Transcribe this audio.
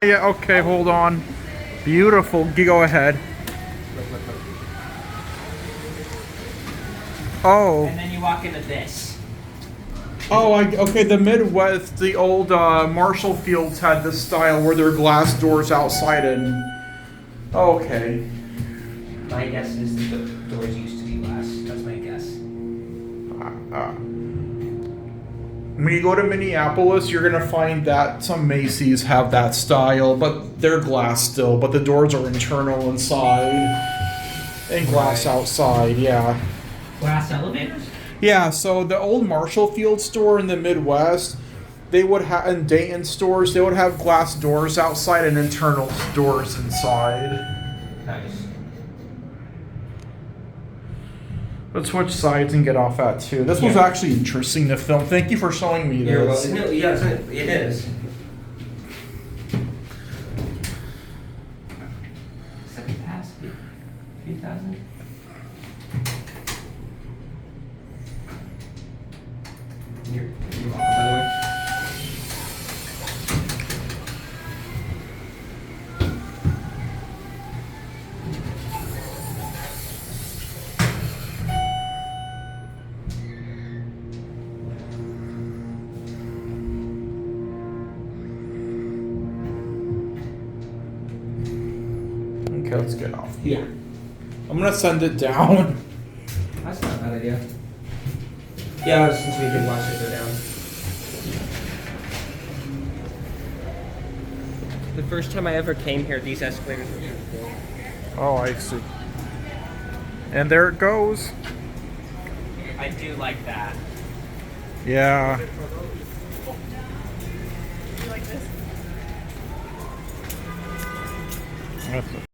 Yeah, okay, hold on. Beautiful. Go ahead. Oh. And then you walk into this. Oh, okay, the Midwest, the old Marshall Fields had this style where there are glass doors outside and... Okay. My guess is that the doors used to be glass. That's my guess. When you go to Minneapolis, you're gonna find that some Macy's have that style, but they're glass still, but the doors are internal inside and glass outside, yeah. Glass elevators? Yeah, so the old Marshall Field store in the Midwest, they would have, in Dayton stores, they would have glass doors outside and internal doors inside. Nice. Let's switch sides and get off that too. This was actually interesting to film. Thank you for showing me You're this. welcome. No, yeah, it is. Is that past 3,000? You're welcome, by the way. Okay, let's get off. Yeah. I'm gonna send it down. That's not a bad idea. Yeah, since we did watch it go down. The first time I ever came here, these escalators were beautiful. Oh, I see. And there it goes. I do like that. Yeah. You like this? That's